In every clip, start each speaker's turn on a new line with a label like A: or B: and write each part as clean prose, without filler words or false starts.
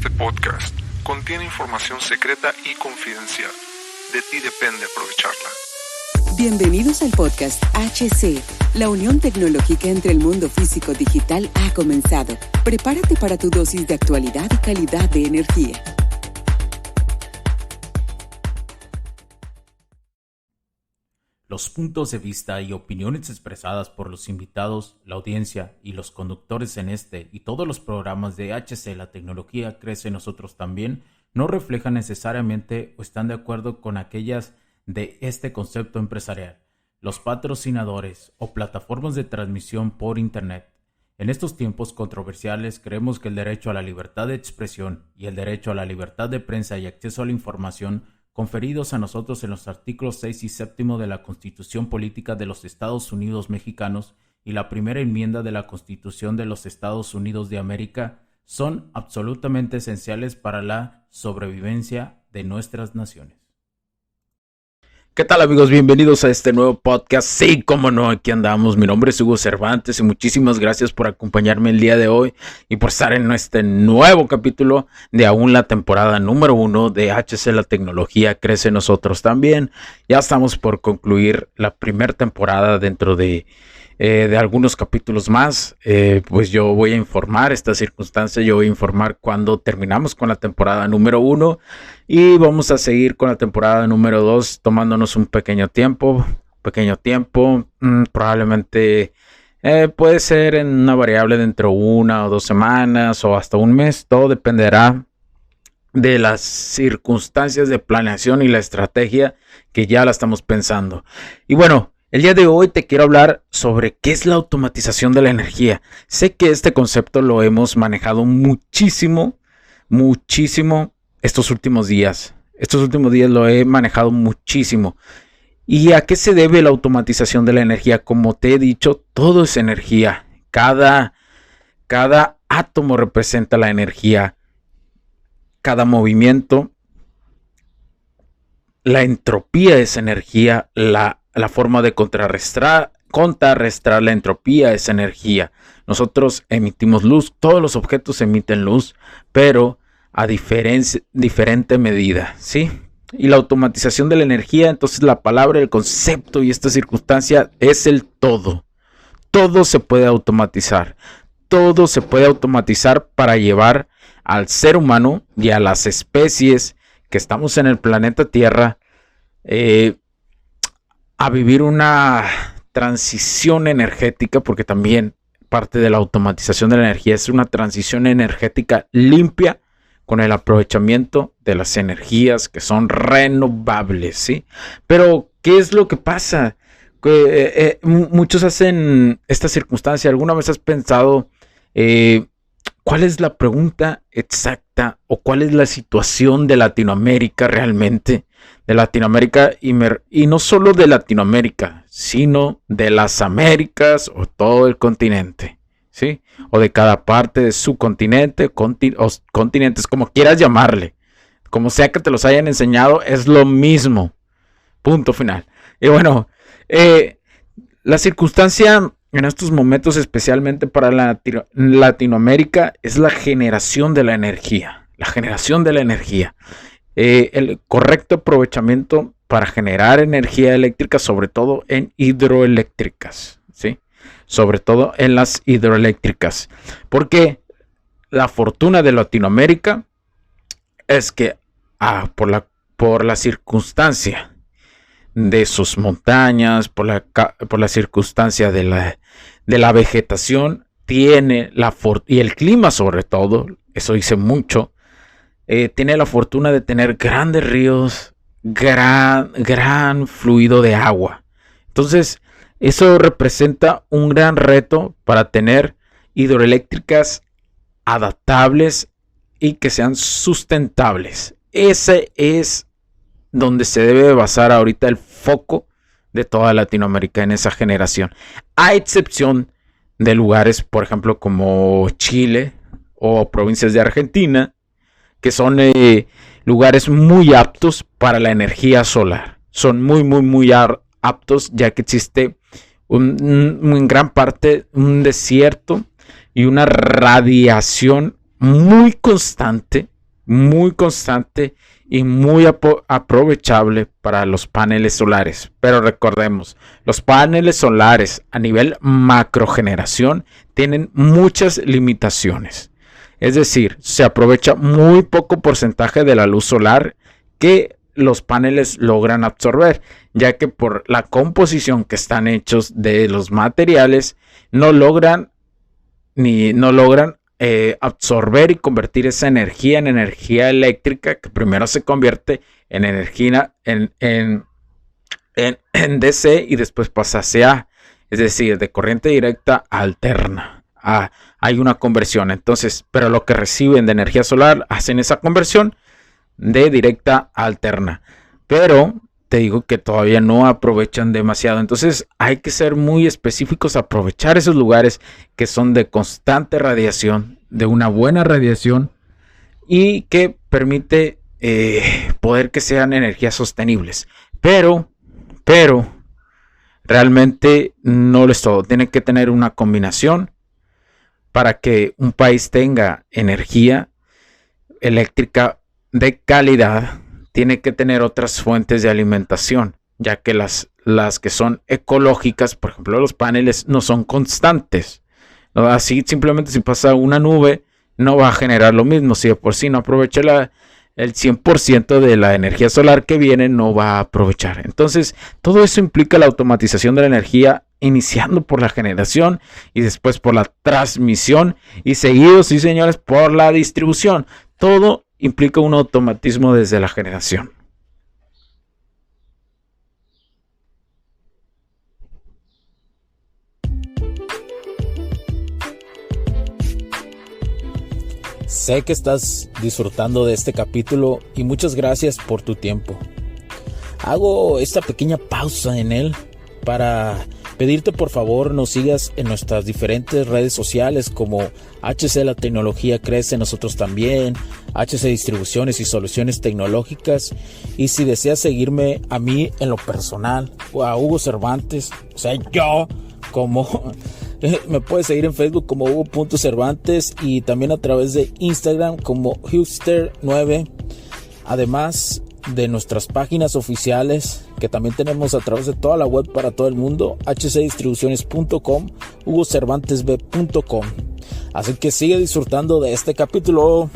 A: Este podcast contiene información secreta y confidencial. De ti depende aprovecharla.
B: Bienvenidos al podcast HC. La unión tecnológica entre el mundo físico-digital ha comenzado. Prepárate para tu dosis de actualidad y calidad de energía.
C: Los puntos de vista y opiniones expresadas por los invitados, la audiencia y los conductores en este y todos los programas de HC La Tecnología Crece en Nosotros También no reflejan necesariamente o están de acuerdo con aquellas de este concepto empresarial, los patrocinadores o plataformas de transmisión por Internet. En estos tiempos controversiales creemos que el derecho a la libertad de expresión y el derecho a la libertad de prensa y acceso a la información conferidos a nosotros en los artículos 6 y 7 de la Constitución Política de los Estados Unidos Mexicanos y la primera enmienda de la Constitución de los Estados Unidos de América son absolutamente esenciales para la sobrevivencia de nuestras naciones. ¿Qué tal, amigos? Bienvenidos a este nuevo podcast. Sí, cómo no, aquí andamos. Mi nombre es Hugo Cervantes y muchísimas gracias por acompañarme el día de hoy y por estar en este nuevo capítulo de aún la temporada número 1 de HC La Tecnología Crece en Nosotros También. Ya estamos por concluir la primera temporada dentro de algunos capítulos más. Pues yo voy a informar esta circunstancia, yo voy a informar cuando terminamos con la temporada número 1 y vamos a seguir con la temporada número 2 tomándonos un pequeño tiempo, probablemente puede ser en una variable dentro de 1 o 2 semanas o hasta un mes, todo dependerá de las circunstancias de planeación y la estrategia que ya la estamos pensando. Y bueno, el día de hoy te quiero hablar sobre qué es la automatización de la energía. Sé que este concepto lo hemos manejado muchísimo estos últimos días. Estos últimos días lo he manejado muchísimo. ¿Y a qué se debe la automatización de la energía? Como te he dicho, todo es energía. Cada átomo representa la energía. Cada movimiento, la entropía es energía. La forma de contrarrestar la entropía es energía. Nosotros emitimos luz, todos los objetos emiten luz, pero a diferente medida, ¿sí? Y la automatización de la energía, entonces la palabra, el concepto y esta circunstancia es el todo. Todo se puede automatizar. Todo se puede automatizar para llevar al ser humano y a las especies que estamos en el planeta Tierra a vivir una transición energética, porque también parte de la automatización de la energía es una transición energética limpia con el aprovechamiento de las energías que son renovables, ¿sí? Pero, ¿qué es lo que pasa? Muchos hacen esta circunstancia. ¿Alguna vez has pensado cuál es la pregunta exacta o cuál es la situación de Latinoamérica realmente? De Latinoamérica y no solo de Latinoamérica, sino de las Américas o todo el continente, ¿sí? O de cada parte de su continente, o continentes, como quieras llamarle. Como sea que te los hayan enseñado, es lo mismo. Punto final. Y bueno, la circunstancia en estos momentos, especialmente para Latinoamérica, es la generación de la energía. La generación de la energía. El correcto aprovechamiento para generar energía eléctrica, sobre todo en hidroeléctricas, ¿sí? Sobre todo en las hidroeléctricas. Porque la fortuna de Latinoamérica es que por la circunstancia de sus montañas, por la circunstancia de la vegetación, tiene y el clima sobre todo, eso dice mucho. Tiene la fortuna de tener grandes ríos, gran fluido de agua. Entonces, eso representa un gran reto para tener hidroeléctricas adaptables y que sean sustentables. Ese es donde se debe basar ahorita el foco de toda Latinoamérica en esa generación. A excepción de lugares, por ejemplo, como Chile o provincias de Argentina, que son lugares muy aptos para la energía solar. Son muy aptos, ya que existe en gran parte un desierto y una radiación muy constante muy constante y muy aprovechable para los paneles solares. Pero recordemos, los paneles solares a nivel macrogeneración tienen muchas limitaciones. Es decir, se aprovecha muy poco porcentaje de la luz solar que los paneles logran absorber, ya que por la composición que están hechos de los materiales no logran absorber y convertir esa energía en energía eléctrica, que primero se convierte en energía en DC y después pasa hacia A, es decir, de corriente directa a alterna. Hay una conversión, entonces, pero lo que reciben de energía solar hacen esa conversión de directa a alterna, pero te digo que todavía no aprovechan demasiado. Entonces hay que ser muy específicos, aprovechar esos lugares que son de constante radiación, de una buena radiación y que permite poder que sean energías sostenibles. Pero realmente no es todo. Tiene que tener una combinación para que un país tenga energía eléctrica de calidad. Tiene que tener otras fuentes de alimentación, ya que las que son ecológicas, por ejemplo los paneles, no son constantes. ¿No? Así simplemente si pasa una nube no va a generar lo mismo. Si de por sí no aprovecha el 100% de la energía solar que viene, no va a aprovechar. Entonces todo eso implica la automatización de la energía, iniciando por la generación y después por la transmisión y seguido, sí señores, por la distribución. Todo implica un automatismo desde la generación.
D: Sé que estás disfrutando de este capítulo y muchas gracias por tu tiempo. Hago esta pequeña pausa en él para pedirte por favor nos sigas en nuestras diferentes redes sociales como HC La Tecnología Crece, nosotros también, HC Distribuciones y Soluciones Tecnológicas. Y si deseas seguirme a mí en lo personal o a Hugo Cervantes, o sea yo como me puedes seguir en Facebook como Hugo.Cervantes y también a través de Instagram como Hughster9, además de nuestras páginas oficiales que también tenemos a través de toda la web para todo el mundo, hcdistribuciones.com, hugocervantesb.com. Así que sigue disfrutando de este capítulo.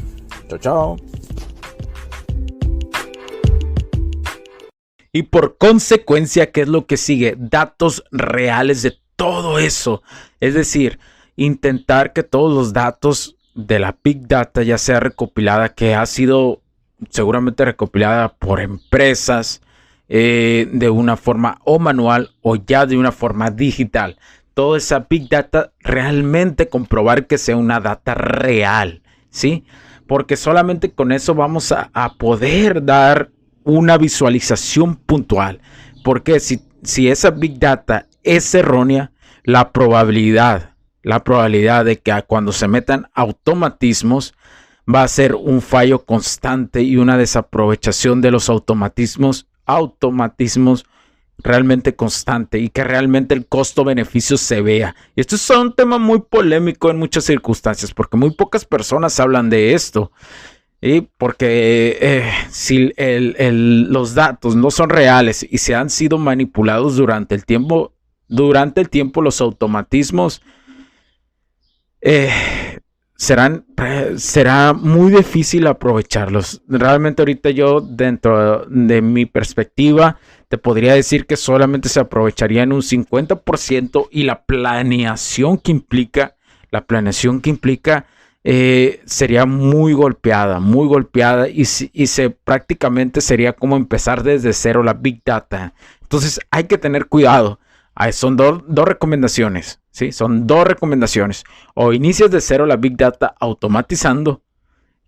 D: Chao, chao.
C: Y por consecuencia, ¿qué es lo que sigue? Datos reales de todo eso. Es decir, intentar que todos los datos de la Big Data ya sea recopilada, que ha sido seguramente recopilada por empresas de una forma o manual o ya de una forma digital. Toda esa Big Data realmente comprobar que sea una data real, ¿sí? Porque solamente con eso vamos a poder dar una visualización puntual. Porque si esa Big Data es errónea, la probabilidad de que cuando se metan automatismos va a ser un fallo constante y una desaprovechación de los automatismos realmente constante y que realmente el costo-beneficio se vea. Y esto es un tema muy polémico en muchas circunstancias porque muy pocas personas hablan de esto. Y porque si los datos no son reales y se han sido manipulados durante el tiempo los automatismos será muy difícil aprovecharlos. Realmente ahorita yo, dentro de mi perspectiva, te podría decir que solamente se aprovecharía en un 50% y la planeación que implica sería muy golpeada y prácticamente sería como empezar desde cero la Big Data. Entonces hay que tener cuidado. Son dos recomendaciones, ¿sí? Son dos recomendaciones. O inicias de cero la Big Data automatizando,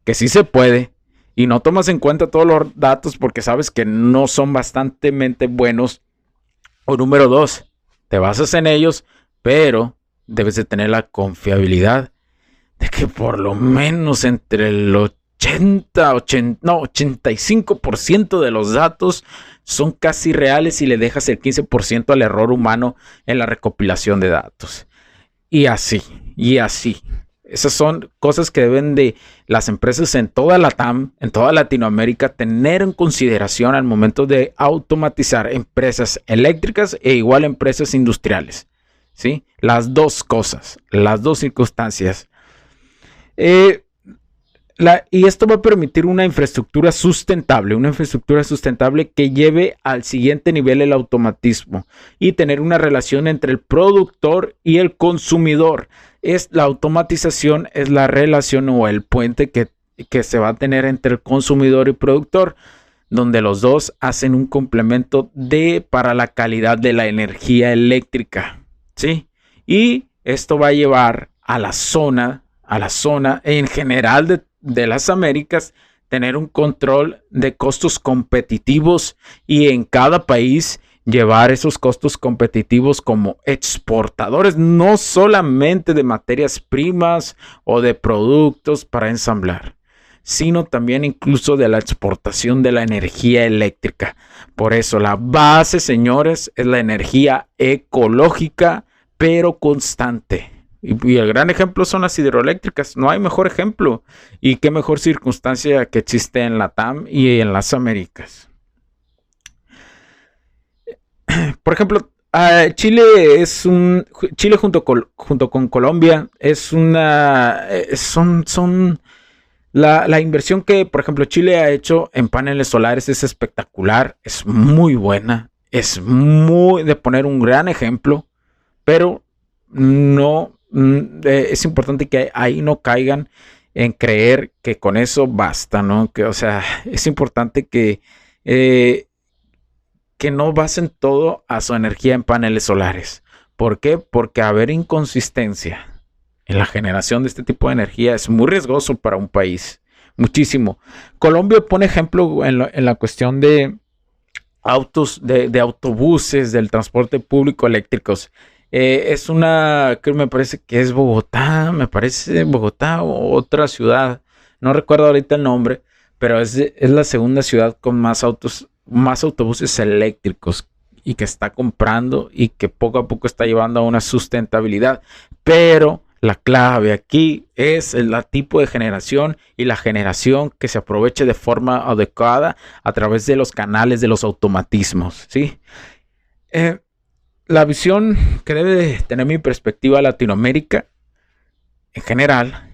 C: que sí se puede, y no tomas en cuenta todos los datos porque sabes que no son bastante buenos. O número dos, te basas en ellos, pero debes de tener la confiabilidad de que por lo menos entre el 85% de los datos son casi reales y le dejas el 15% al error humano en la recopilación de datos. Y así. Esas son cosas que deben de las empresas en toda la TAM, en toda Latinoamérica, tener en consideración al momento de automatizar empresas eléctricas e igual empresas industriales. ¿Sí? Las dos cosas, las dos circunstancias. Y esto va a permitir una infraestructura sustentable que lleve al siguiente nivel el automatismo y tener una relación entre el productor y el consumidor. La automatización es la relación o el puente que se va a tener entre el consumidor y productor, donde los dos hacen un complemento para la calidad de la energía eléctrica, ¿sí? Y esto va a llevar a la zona en general de las Américas, tener un control de costos competitivos y en cada país llevar esos costos competitivos como exportadores, no solamente de materias primas o de productos para ensamblar, sino también incluso de la exportación de la energía eléctrica. Por eso la base, señores, es la energía ecológica, pero constante. Y el gran ejemplo son las hidroeléctricas. No hay mejor ejemplo. Y qué mejor circunstancia que existe en la TAM y en las Américas. Por ejemplo, Chile junto con Colombia son la inversión que, por ejemplo, Chile ha hecho en paneles solares es espectacular, es muy buena, es muy de poner un gran ejemplo, pero no es importante que ahí no caigan en creer que con eso basta, ¿no? Es importante que no basen todo a su energía en paneles solares. ¿Por qué? Porque haber inconsistencia en la generación de este tipo de energía es muy riesgoso para un país. Muchísimo. Colombia pone ejemplo en la cuestión de autos, de autobuses, del transporte público eléctricos. Es que me parece que es Bogotá, o otra ciudad. No recuerdo ahorita el nombre, pero es la segunda ciudad con más autobuses eléctricos y que está comprando y que poco a poco está llevando a una sustentabilidad. Pero la clave aquí es el tipo de generación y la generación que se aproveche de forma adecuada a través de los canales de los automatismos, ¿sí? La visión que debe tener mi perspectiva Latinoamérica en general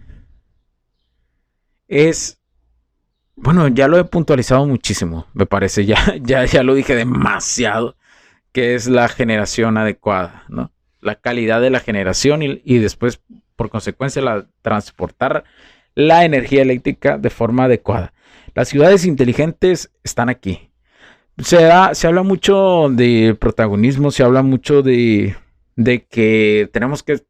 C: es, bueno, ya lo he puntualizado muchísimo, me parece, ya lo dije demasiado, que es la generación adecuada, ¿no? La calidad de la generación y después, por consecuencia, transportar la energía eléctrica de forma adecuada. Las ciudades inteligentes están aquí. Se habla mucho de protagonismo, se habla mucho de que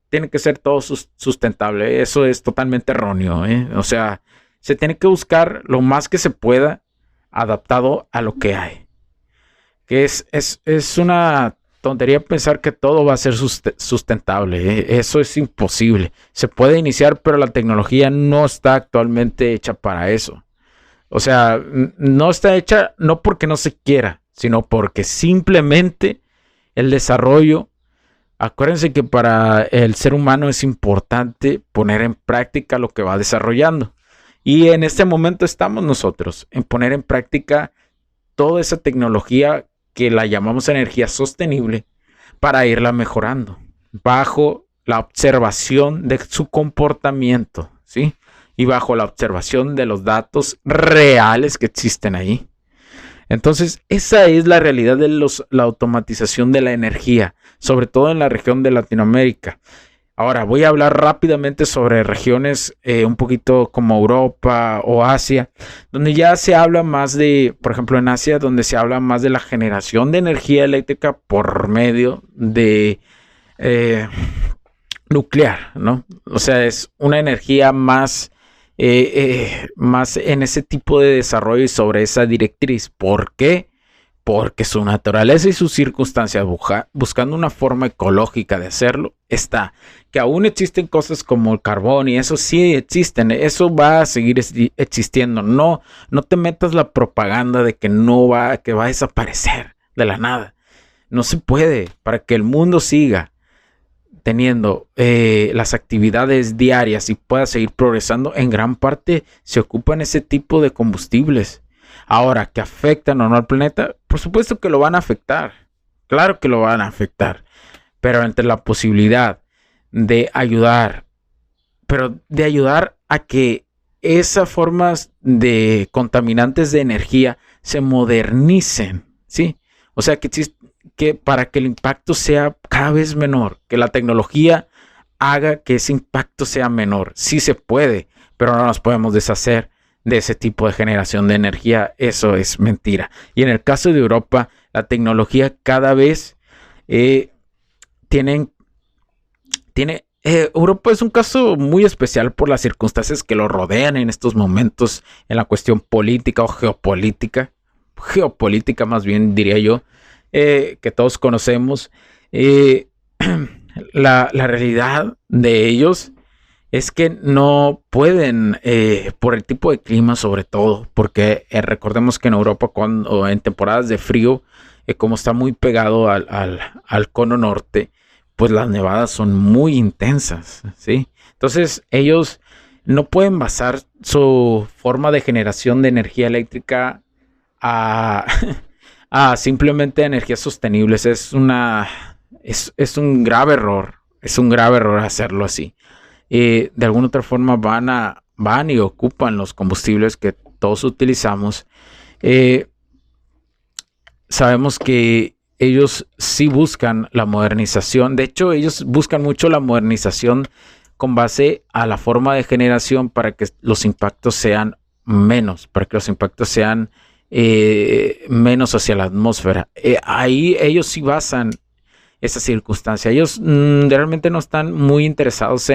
C: tiene que ser todo sustentable. Eso es totalmente erróneo, ¿eh? O sea, se tiene que buscar lo más que se pueda adaptado a lo que hay. Que es una tontería pensar que todo va a ser sustentable, ¿eh? Eso es imposible. Se puede iniciar, pero la tecnología no está actualmente hecha para eso. O sea, no está hecha no porque no se quiera, sino porque simplemente el desarrollo. Acuérdense que para el ser humano es importante poner en práctica lo que va desarrollando. Y en este momento estamos nosotros en poner en práctica toda esa tecnología que la llamamos energía sostenible para irla mejorando bajo la observación de su comportamiento, ¿sí? Y bajo la observación de los datos reales que existen ahí. Entonces, esa es la realidad de la automatización de la energía, sobre todo en la región de Latinoamérica. Ahora, voy a hablar rápidamente sobre regiones un poquito como Europa o Asia, donde ya se habla más por ejemplo, en Asia, donde se habla más de la generación de energía eléctrica por medio de nuclear, ¿no? O sea, es una energía más en ese tipo de desarrollo y sobre esa directriz. ¿Por qué? Porque su naturaleza y sus circunstancias, buscando una forma ecológica de hacerlo, está. Que aún existen cosas como el carbón y eso sí existen, eso va a seguir existiendo. No te metas la propaganda de que que va a desaparecer de la nada. No se puede. Para que el mundo siga, teniendo las actividades diarias y pueda seguir progresando, en gran parte se ocupan ese tipo de combustibles. Ahora, ¿que afectan o no al planeta? Por supuesto que lo van a afectar. Claro que lo van a afectar. Pero entre la posibilidad de ayudar, pero de ayudar a que esas formas de contaminantes de energía se modernicen, ¿sí? O sea, que para que el impacto sea cada vez menor, que la tecnología haga que ese impacto sea menor. Sí se puede, pero no nos podemos deshacer de ese tipo de generación de energía. Eso es mentira. Y en el caso de Europa, la tecnología cada vez Europa es un caso muy especial por las circunstancias que lo rodean en estos momentos en la cuestión política o geopolítica más bien diría yo, que todos conocemos. La realidad de ellos es que no pueden, por el tipo de clima sobre todo, porque recordemos que en Europa cuando en temporadas de frío, como está muy pegado al cono norte, pues las nevadas son muy intensas, ¿sí? Entonces ellos no pueden basar su forma de generación de energía eléctrica a simplemente energías sostenibles. Es un grave error. Es un grave error hacerlo así. De alguna otra forma van y ocupan los combustibles que todos utilizamos. Sabemos que ellos sí buscan la modernización. De hecho, ellos buscan mucho la modernización con base a la forma de generación para que los impactos sean menos, para que los impactos sean menos hacia la atmósfera. Ahí ellos sí basan esa circunstancia. Ellos realmente no están muy interesados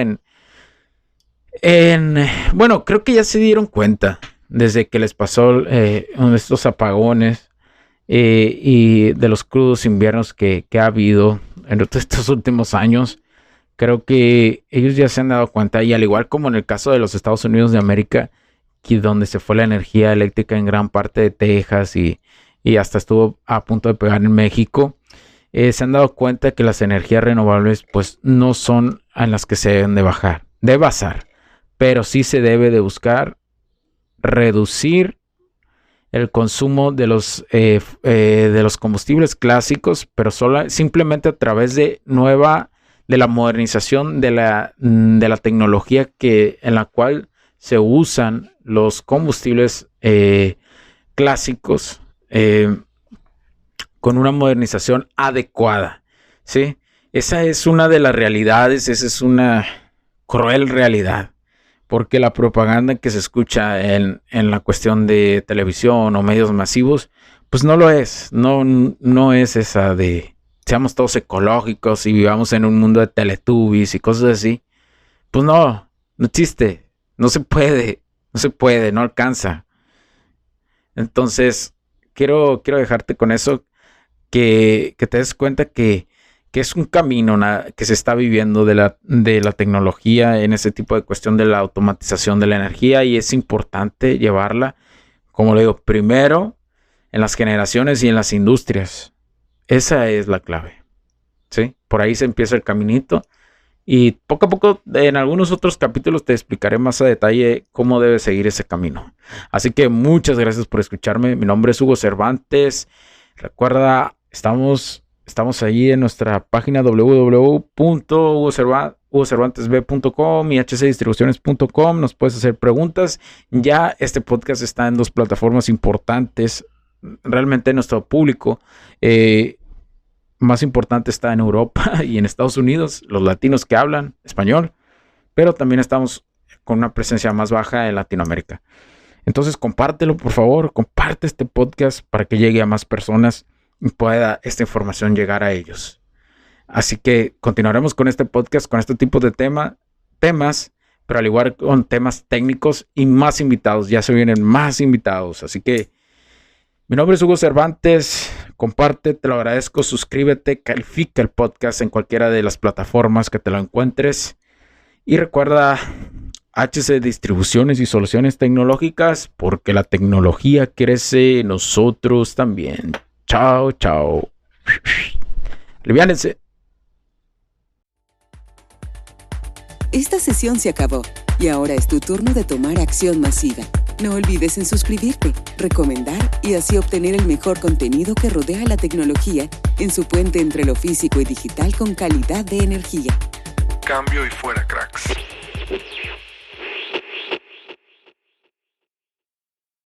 C: bueno, creo que ya se dieron cuenta desde que les pasó estos apagones y de los crudos inviernos que ha habido en estos últimos años. Creo que ellos ya se han dado cuenta, y al igual como en el caso de los Estados Unidos de América, que donde se fue la energía eléctrica en gran parte de Texas y hasta estuvo a punto de pegar en México, se han dado cuenta que las energías renovables pues no son en las que se deben de basar, pero sí se debe de buscar reducir el consumo de los combustibles clásicos, pero simplemente a través de la modernización de la tecnología en la cual se usan los combustibles clásicos con una modernización adecuada, ¿sí? Esa es una de las realidades, esa es una cruel realidad, porque la propaganda que se escucha en la cuestión de televisión o medios masivos, pues no lo es, no es esa de seamos todos ecológicos y vivamos en un mundo de Teletubbies y cosas así. Pues no existe, no se puede, no alcanza. Entonces, quiero dejarte con eso, que te des cuenta que es un camino que se está viviendo de la tecnología en ese tipo de cuestión de la automatización de la energía, y es importante llevarla, como le digo, primero en las generaciones y en las industrias. Esa es la clave, ¿sí? Por ahí se empieza el caminito, y poco a poco en algunos otros capítulos te explicaré más a detalle cómo debe seguir ese camino. Así que muchas gracias por escucharme. Mi nombre es Hugo Cervantes. Recuerda, estamos ahí en nuestra página www.hugocervantesb.com y hcdistribuciones.com. Nos puedes hacer preguntas. Ya este podcast está en 2 plataformas importantes. Realmente nuestro público más importante está en Europa y en Estados Unidos, los latinos que hablan español, pero también estamos con una presencia más baja en Latinoamérica. Entonces compártelo, por favor, comparte este podcast para que llegue a más personas y pueda esta información llegar a ellos. Así que continuaremos con este podcast, con este tipo de temas, pero al igual con temas técnicos y más invitados. Ya se vienen más invitados, así que mi nombre es Hugo Cervantes. Comparte, te lo agradezco, suscríbete, califica el podcast en cualquiera de las plataformas que te lo encuentres. Y recuerda, HC Distribuciones y Soluciones Tecnológicas, porque la tecnología crece, nosotros también. Chao, chao. Aliviánense.
B: Esta sesión se acabó y ahora es tu turno de tomar acción masiva. No olvides en suscribirte, recomendar y así obtener el mejor contenido que rodea la tecnología en su puente entre lo físico y digital con calidad de energía.
A: Cambio y fuera, cracks.